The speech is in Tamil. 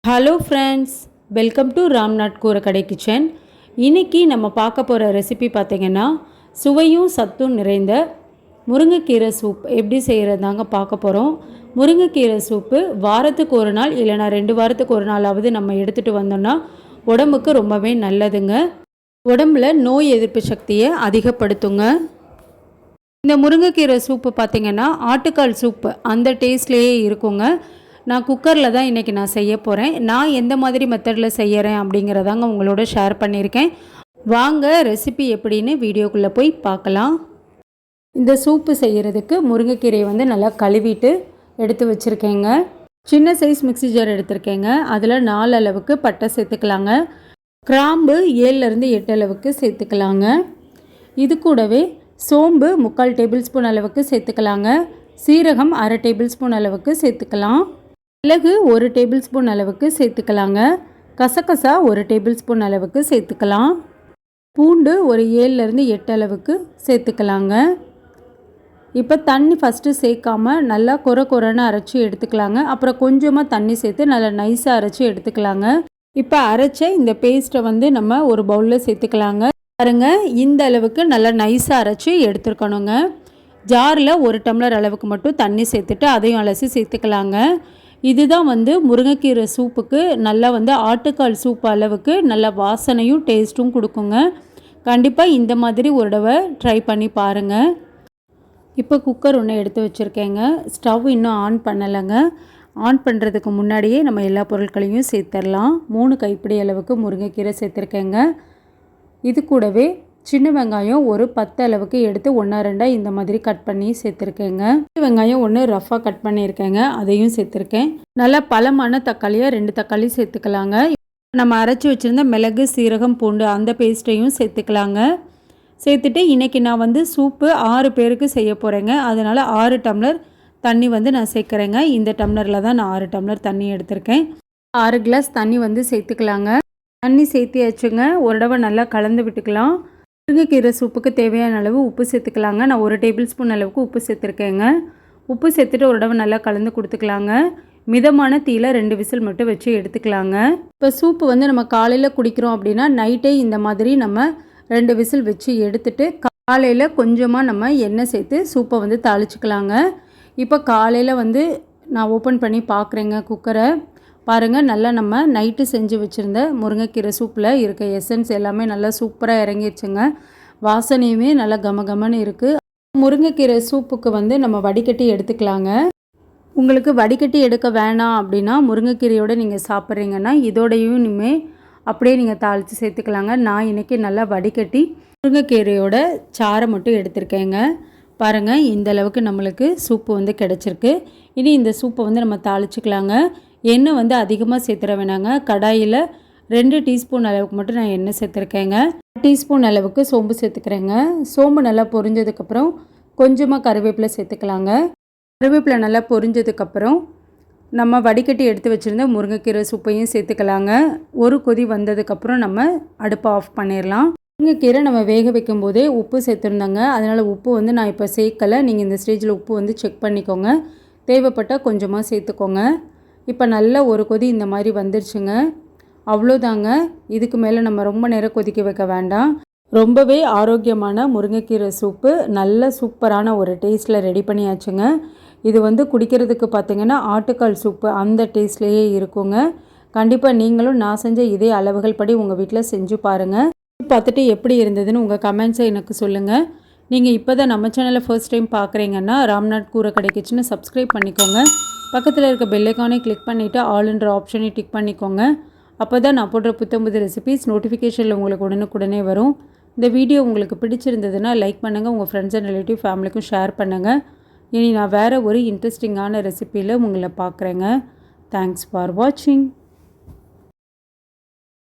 Hello friends, welcome to Ramnath கூரக்கடை kitchen. இன்றைக்கி நம்ம பார்க்க போகிற ரெசிபி பார்த்திங்கன்னா சுவையும் சத்தும் நிறைந்த முருங்கைக்கீரை சூப் எப்படி செய்கிறதாங்க பார்க்க போகிறோம். முருங்கைக்கீரை சூப்பு வாரத்துக்கு ஒரு நாள் இல்லைனா 2 வாரத்துக்கு ஒரு நாளாவது நம்ம எடுத்துகிட்டு வந்தோம்னா உடம்புக்கு ரொம்பவே நல்லதுங்க. உடம்பில் நோய் எதிர்ப்பு சக்தியை அதிகப்படுத்துங்க. இந்த முருங்கைக்கீரை சூப்பு பார்த்திங்கன்னா ஆட்டுக்கால் சூப்பு அந்த டேஸ்ட்லேயே இருக்குங்க. நான் குக்கரில் தான் இன்றைக்கி நான் செய்ய போகிறேன். நான் எந்த மாதிரி மெத்தடில் செய்கிறேன் அப்படிங்கிறதாங்க உங்களோட ஷேர் பண்ணியிருக்கேன். வாங்க ரெசிபி எப்படின்னு வீடியோக்குள்ளே போய் பார்க்கலாம். இந்த சூப்பு செய்கிறதுக்கு முருங்கைக்கீரையை நல்லா கழுவிட்டு எடுத்து வச்சுருக்கேங்க. சின்ன சைஸ் மிக்ஸி ஜார் எடுத்திருக்கேங்க. அதில் 4 அளவுக்கு பட்டை சேர்த்துக்கலாங்க. கிராம்பு 7லேருந்து 8 அளவுக்கு சேர்த்துக்கலாங்க. இது கூடவே சோம்பு 3/4 டேபிள் ஸ்பூன் அளவுக்கு சேர்த்துக்கலாங்க. சீரகம் 1/2 டேபிள் ஸ்பூன் அளவுக்கு சேர்த்துக்கலாம். மிளகு 1 டேபிள் ஸ்பூன் அளவுக்கு சேர்த்துக்கலாங்க. கசகசா 1 டேபிள் ஸ்பூன் அளவுக்கு சேர்த்துக்கலாம். பூண்டு ஒரு 7லேருந்து 8 அளவுக்கு சேர்த்துக்கலாங்க. இப்போ தண்ணி ஃபஸ்ட்டு சேர்க்காமல் நல்லா கொரன்னு அரைச்சி எடுத்துக்கலாங்க. அப்புறம் கொஞ்சமாக தண்ணி சேர்த்து நல்லா நைஸாக அரைச்சி எடுத்துக்கலாங்க. இப்போ அரைச்ச இந்த பேஸ்ட்டை நம்ம ஒரு பவுலில் சேர்த்துக்கலாங்க. பாருங்க, இந்த அளவுக்கு நல்லா நைஸாக அரைச்சி எடுத்துருக்கணுங்க. ஜாரில் 1 டம்ளர் அளவுக்கு மட்டும் தண்ணி சேர்த்துட்டு அதையும் அலசி சேர்த்துக்கலாங்க. இதுதான் முருங்கைக்கீரை சூப்புக்கு நல்லா ஆட்டுக்கால் சூப் அளவுக்கு நல்ல வாசனையும் டேஸ்ட்டும் கொடுக்குங்க. கண்டிப்பாக இந்த மாதிரி ஒரு தடவை ட்ரை பண்ணி பாருங்கள். இப்போ குக்கர் ஒன்று எடுத்து வச்சுருக்கேங்க. ஸ்டவ் இன்னும் ஆன் பண்ணலைங்க. ஆன் பண்ணுறதுக்கு முன்னாடியே நம்ம எல்லா பொருட்களையும் சேர்த்துடலாம். 3 கைப்பிடி அளவுக்கு முருங்கைக்கீரை சேர்த்துருக்கேங்க. இது கூடவே சின்ன வெங்காயம் ஒரு 10 அளவுக்கு எடுத்து 1-2 இந்த மாதிரி கட் பண்ணி சேர்த்துருக்கேங்க. வெங்காயம் 1 ரஃபாக கட் பண்ணியிருக்கேங்க, அதையும் சேர்த்துருக்கேன். நல்லா பழமான தக்காளியாக 2 தக்காளி சேர்த்துக்கலாங்க. நம்ம அரைச்சி வச்சுருந்த மிளகு சீரகம் பூண்டு அந்த பேஸ்ட்டையும் சேர்த்துக்கலாங்க. சேர்த்துட்டு இன்றைக்கி நான் சூப்பு 6 பேருக்கு செய்ய போகிறேங்க. அதனால் 6 டம்ளர் தண்ணி நான் சேர்க்குறேங்க. இந்த டம்ளரில் தான் நான் 6 டம்ளர் தண்ணி எடுத்திருக்கேன். 6 கிளாஸ் தண்ணி சேர்த்துக்கலாங்க. தண்ணி சேர்த்தியாச்சுங்க. ஒரு தடவை நல்லா கலந்து விட்டுக்கலாம். முருங்கைக்கீரை சூப்புக்கு தேவையான அளவு உப்பு சேர்த்துக்கலாங்க. நான் 1 டேபிள் ஸ்பூன் அளவுக்கு உப்பு சேர்த்துருக்கேங்க. உப்பு சேர்த்துட்டு ஒரு தடவை நல்லா கலந்து கொடுத்துக்கலாங்க. மிதமான தீயில் 2 விசில் மட்டும் வச்சு எடுத்துக்கலாங்க. இப்போ சூப்பு நம்ம காலையில் குடிக்கிறோம் அப்படின்னா நைட்டே இந்த மாதிரி நம்ம 2 விசில் வச்சு எடுத்துட்டு காலையில் கொஞ்சமாக நம்ம எண்ணெய் சேர்த்து சூப்பை தாளிச்சிக்கலாங்க. இப்போ காலையில் நான் ஓப்பன் பண்ணி பார்க்குறேங்க குக்கரை. பாருங்கள், நல்லா நம்ம நைட்டு செஞ்சு வச்சுருந்த முருங்கைக்கீரை சூப்பில் இருக்க எசன்ஸ் எல்லாமே நல்லா சூப்பராக இறங்கிடுச்சுங்க. வாசனையுமே நல்லா கமகமன்னு இருக்குது. முருங்கைக்கீரை சூப்புக்கு நம்ம வடிகட்டி எடுத்துக்கலாங்க. உங்களுக்கு வடிகட்டி எடுக்க வேணாம் அப்படின்னா முருங்கைக்கீரையோடு நீங்கள் சாப்பிட்றீங்கன்னா இதோடையும் இனிமேல் அப்படியே நீங்கள் தாளித்து சேர்த்துக்கலாங்க. நான் இன்றைக்கி நல்லா வடிகட்டி முருங்கைக்கீரையோட சாறை மட்டும் எடுத்திருக்கேங்க. பாருங்கள், இந்த அளவுக்கு நம்மளுக்கு சூப்பு கிடச்சிருக்கு. இனி இந்த சூப்பை நம்ம தாளிச்சிக்கலாங்க. எண்ணெய் அதிகமாக சேர்த்துற வேணாங்க. கடாயில் 2 டீஸ்பூன் அளவுக்கு மட்டும் நான் எண்ணெய் சேர்த்துருக்கேங்க. 1 டீஸ்பூன் அளவுக்கு சோம்பு சேர்த்துக்கிறேங்க. சோம்பு நல்லா பொரிஞ்சதுக்கப்புறம் கொஞ்சமாக கருவேப்பிலை சேர்த்துக்கலாங்க. கருவேப்பிலை நல்லா பொரிஞ்சதுக்கப்புறம் நம்ம வடிகட்டி எடுத்து வச்சுருந்த முருங்கைக்கீரை சூப்பையும் சேர்த்துக்கலாங்க. ஒரு கொதி வந்ததுக்கப்புறம் நம்ம அடுப்பை ஆஃப் பண்ணிடலாம். முருங்கைக்கீரை நம்ம வேக வைக்கும் போதே உப்பு சேர்த்துருந்தாங்க. அதனால் உப்பு நான் இப்போ சேர்க்கலை. நீங்கள் இந்த ஸ்டேஜில் உப்பு செக் பண்ணிக்கோங்க. தேவைப்பட்டால் கொஞ்சமாக சேர்த்துக்கோங்க. இப்போ நல்ல ஒரு கொதி இந்த மாதிரி வந்துருச்சுங்க. அவ்வளோதாங்க. இதுக்கு மேலே நம்ம ரொம்ப நேரம் கொதிக்க வைக்க வேண்டாம். ரொம்பவே ஆரோக்கியமான முருங்கைக்கீரை சூப்பு நல்ல சூப்பரான ஒரு டேஸ்ட்டில் ரெடி பண்ணியாச்சுங்க. இது குடிக்கிறதுக்கு பார்த்திங்கன்னா ஆட்டுக்கால் சூப்பு அந்த டேஸ்ட்லேயே இருக்குங்க. கண்டிப்பாக நீங்களும் நான் செஞ்ச இதே அளவுகள் படி உங்கள் வீட்டில் செஞ்சு பாருங்கள். பார்த்துட்டு எப்படி இருந்ததுன்னு உங்கள் கமெண்ட்ஸை எனக்கு சொல்லுங்கள். நீங்கள் இப்போ தான் நம்ம சேனலை ஃபர்ஸ்ட் டைம் பார்க்குறீங்கன்னா ராம்நாத் கூரக்கடை கிச்சனை சப்ஸ்கிரைப் பண்ணிக்கோங்க. பக்கத்தில் இருக்க பெல்லைக்கானே கிளிக் பண்ணிவிட்டு ஆல்ன்ற ஆப்ஷனை டிக் பண்ணிக்கோங்க. அப்போ தான் நான் போடுற புத்தம்புது ரெசிபீஸ் நோட்டிஃபிகேஷனில் உங்களுக்கு உடனுக்குடனே வரும். இந்த வீடியோ உங்களுக்கு பிடிச்சிருந்ததுன்னா லைக் பண்ணுங்கள். உங்கள் ஃப்ரெண்ட்ஸ் அண்ட் ரிலேட்டிவ் ஃபேமிலிக்கும் ஷேர் பண்ணுங்கள். இனி நான் வேறு ஒரு இன்ட்ரெஸ்டிங்கான ரெசிபியில் உங்களை பார்க்குறேங்க. தேங்க்ஸ் ஃபார் வாட்சிங்.